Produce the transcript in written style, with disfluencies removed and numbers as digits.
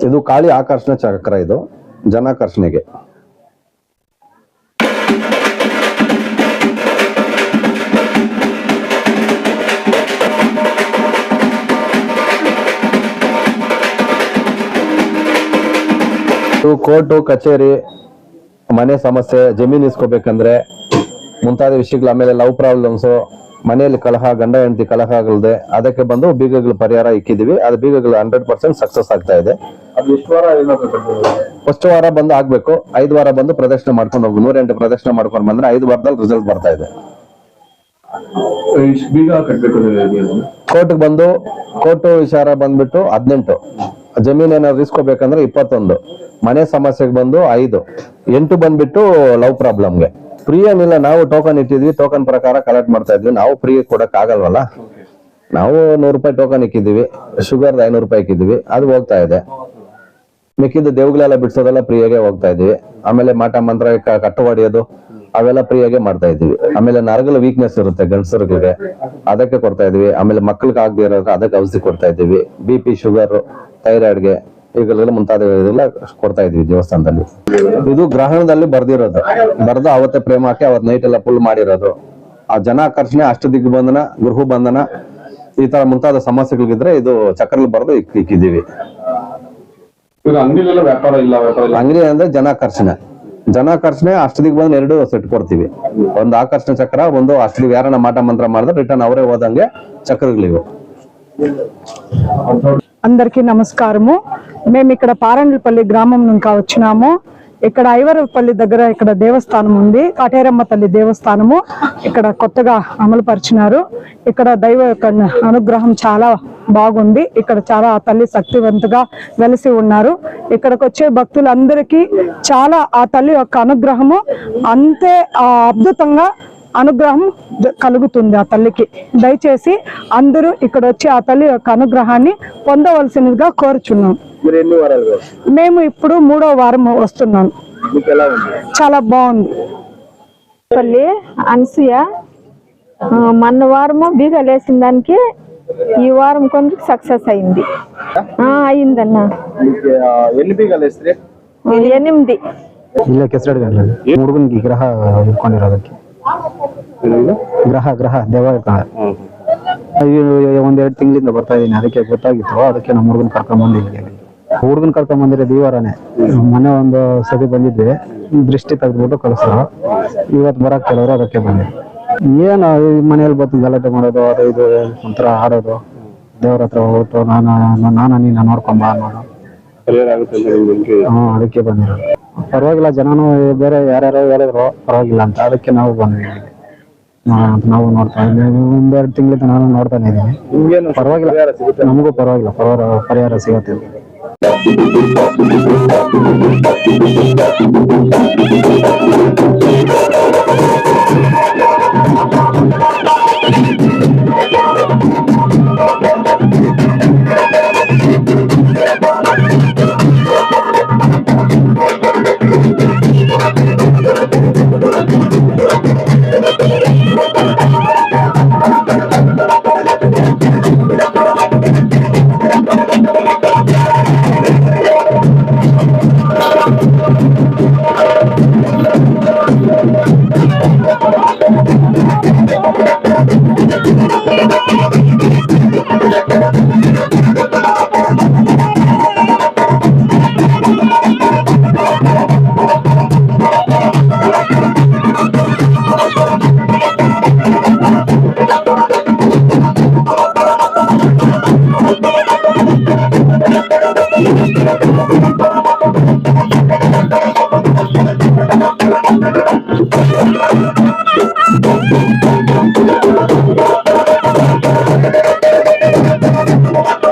ಇದು ಕಾಳಿ ಆಕರ್ಷಣ ಚಕ್ರ, ಇದು ಜನಾಕರ್ಷಣೆಗೆ. ಕೋರ್ಟು ಕಚೇರಿ, ಮನೆ ಸಮಸ್ಯೆ, ಜಮೀನ್ ಇಸ್ಕೋಬೇಕಂದ್ರೆ ಮುಂತಾದ ವಿಷಯಗಳು, ಆಮೇಲೆ ಲವ್ ಪ್ರಾಬ್ಲಮ್ಸ್, ಮನೆಯಲ್ಲಿ ಕಲಹ, ಗಂಡ ಹೆಂಡತಿ ಕಲಹಗಳದೆ, ಅದಕ್ಕೆ ಬಂದು ಬೀಗಗಳು ಪರಿಹಾರ ಇಕ್ಕಿದೀವಿ. ಅದು ಬೀಗಗಳು 100% ಸಕ್ಸಸ್ ಆಗ್ತಾ ಇದೆ. ಫಸ್ಟ್ ವಾರ ಬಂದು ಆಗ್ಬೇಕು, 5 ವಾರ ಬಂದು ಪ್ರದರ್ಶನ ಮಾಡ್ಕೊಂಡು ಹೋಗ್ಬೇಕು. 108 ಪ್ರದರ್ಶನ ಮಾಡ್ಕೊಂಡು ಬಂದ್ರೆ 5 ವಾರದಲ್ಲಿ ರಿಸಲ್ಟ್ ಬರ್ತಾ ಇದೆ. ಕೋರ್ಟ್ಗೆ ಬಂದು ಕೋರ್ಟ್ ವಿಚಾರ ಬಂದ್ಬಿಟ್ಟು 18, ಜಮೀನ್ ಏನಾದ್ರು ಇಸ್ಕೋಬೇಕಂದ್ರೆ 21, ಮನೆ ಸಮಸ್ಯೆಗೆ ಬಂದು 5, 8 ಬಂದ್ಬಿಟ್ಟು ಲವ್ ಪ್ರಾಬ್ಲಮ್ಗೆ. ಫ್ರೀ ಏನಿಲ್ಲ, ನಾವು ಟೋಕನ್ ಇಟ್ಟಿದ್ವಿ, ಟೋಕನ್ ಪ್ರಕಾರ ಕಲೆಕ್ಟ್ ಮಾಡ್ತಾ ಇದ್ವಿ. ನಾವು ಫ್ರೀ ಕೊಡಕ್ ಆಗಲ್ವಲ್ಲ, ನಾವು 100 ರೂಪಾಯಿ ಟೋಕನ್ ಇಕ್ಕಿದೀವಿ, ಶುಗರ್ 500 ರೂಪಾಯಿ ಇಕ್ಕಿದೀವಿ, ಅದು ಹೋಗ್ತಾ ಇದೆ. ಮಿಕ್ಕಿದ್ದು ದೇವ್ಗಳೆಲ್ಲ ಬಿಡ್ಸೋದೆಲ್ಲ ಫ್ರೀಯಾಗೆ ಹೋಗ್ತಾ ಇದೀವಿ. ಆಮೇಲೆ ಮಾಟ ಮಂತ್ರ ಕಟ್ಟು ಹೊಡಿಯೋದು ಅವೆಲ್ಲ ಫ್ರೀಯಾಗೆ ಮಾಡ್ತಾ ಇದೀವಿ. ಆಮೇಲೆ ನರಗಳ ವೀಕ್ನೆಸ್ ಇರುತ್ತೆ ಗಂಡಸರಿಗೆ, ಅದಕ್ಕೆ ಕೊಡ್ತಾ ಇದೀವಿ. ಆಮೇಲೆ ಮಕ್ಳಿಗೆ ಆಗದೆ ಇರೋದು ಅದಕ್ಕೆ ಔಷಧಿ ಕೊಡ್ತಾ ಇದೀವಿ. BP, ಶುಗರ್, ಥೈರಾಯ್ಡ್ಗೆ ಈಗಲೆಲ್ಲ ಮುಂತಾದವೆಲ್ಲ ಕೊಡ್ತಾ ಇದೀವಿ ದೇವಸ್ಥಾನದಲ್ಲಿ. ಇದು ಗ್ರಹಣದಲ್ಲಿ ಬರ್ದಿರೋದು, ಬರ್ದು ಅವತ್ತೆ ಪ್ರೇಮಕ್ಕೆ ಅವತ್ ನೈಟ್ ಎಲ್ಲ ಫುಲ್ ಮಾಡಿರೋದು. ಆ ಜನಾಕರ್ಷಣೆ, ಅಷ್ಟದಿಗ್ಬಂಧನ, ಗೃಹ ಬಂಧನ, ಈ ತರ ಮುಂತಾದ ಸಮಸ್ಯೆಗಳಿದ್ರೆ ಇದು ಚಕ್ರಲ್ಲಿ ಬರ್ದು ಇಕ್ಕಿದೀವಿ. ಅಂಗಡಿ ಅಂದ್ರೆ ಜನಾಕರ್ಷಣೆ, ಅಷ್ಟದಿಗ್ಬಂಧನ 2 ಸೆಟ್ ಕೊಡ್ತೀವಿ. ಒಂದು ಆಕರ್ಷಣ ಚಕ್ರ, ಒಂದು ಅಷ್ಟದಿಗ್ ಯಾರನ್ನ ಮಾಟ ಮಂತ್ರ ಮಾಡಿದ್ರೆ ರಿಟರ್ನ್ ಅವರೇ ಹೋದಂಗೆ చక్రಗಳಿವೆ. అందరికీ నమస్కారము. మేము ఇక్కడ పారండ్లపల్లి గ్రామం నుంచి వచ్చినాము. ఇక్కడ ఐవరపల్లి దగ్గర ఇక్కడ దేవస్థానం ఉంది, కాటేరమ్మ తల్లి దేవస్థానము. ఇక్కడ కొత్తగా అమలు పరిచినారు. ఇక్కడ దైవ అనుగ్రహం చాలా బాగుంది. ఇక్కడ చాలా ఆ తల్లి శక్తివంతంగా వెలిసి ఉన్నారు. ఇక్కడికి వచ్చే భక్తులందరికీ చాలా ఆ తల్లి యొక్క అనుగ్రహము అంతే అద్భుతంగా అనుగ్రహం కలుగుతుంది ఆ తల్లికి. దయచేసి అందరూ ఇక్కడ వచ్చి ఆ తల్లి యొక్క అనుగ్రహాన్ని పొందవలసినదిగా కోరుచున్నాం. మేము ఇప్పుడు 3వ వారం వస్తున్నాం. చాలా బాగుంది. పల్లి అనసూయ, మొన్న వారము బీగాలు వేసిన దానికి ఈ వారం కొంచెం సక్సెస్ అయింది. అయిందన్న. 8 ಇಲ್ಲ ಕೆಸರಡ್ಗಲ್ಲ ಹುಡುಗನಿಗೆ ಗ್ರಹ ಇಟ್ಕೊಂಡಿರೋದಕ್ಕೆ ಗ್ರಹ ದೇವ ಒಂದೆರಡು ತಿಂಗಳಿಂದ ಬರ್ತಾ ಇದೀನಿ. ಅದಕ್ಕೆ ಗೊತ್ತಾಗಿತ್ತು, ಅದಕ್ಕೆ ನಮ್ಮ ಹುಡುಗನ್ ಕರ್ಕೊಂಡ್ ಬಂದಿರೋದು ಈ ವಾರನೇ. ಮನೆ ಒಂದು ಸತಿ ಬಂದಿದ್ವಿ, ದೃಷ್ಟಿ ತೆಗೆದ್ಬಿಟ್ಟು ಕಳಿಸ್ರು. ಇವತ್ತು ಬರಕ್ ಕೆಲವರು, ಅದಕ್ಕೆ ಬಂದಿದ್ವಿ. ಏನು ಮನೆಯಲ್ಲಿ ಬಂದು ಗಲಾಟೆ ಮಾಡೋದು, ಅದು ಇದು ಒಂಥರ ಆಡೋದು, ದೇವ್ರ ಹತ್ರ ಹೋಗ್ಬಿಟ್ಟು ನೀನ ನೋಡ್ಕೊಂಬ ಅನ್ನೋದು. ಅದಕ್ಕೆ ಬಂದಿರೋದು. ಪರವಾಗಿಲ್ಲ, ಜನನು ಬೇರೆ ಯಾರ್ಯಾರೋ ಹೇಳಿದ್ರು ಪರವಾಗಿಲ್ಲ ಅಂತ, ಅದಕ್ಕೆ ನಾವು ಬಂದ್ವಿ. ನಾವು ನೋಡ್ತಾ ಇದ್ದೀವಿ, 1-2 ತಿಂಗಳಿಂದ ನಾನು ನೋಡ್ತಾನೆ ಇದ್ದೀನಿ. ಪರವಾಗಿಲ್ಲ, ನಮಗೂ ಪರವಾಗಿಲ್ಲ, ಪರಿಹಾರ ಸಿಗತ್ತೆ. Thank you.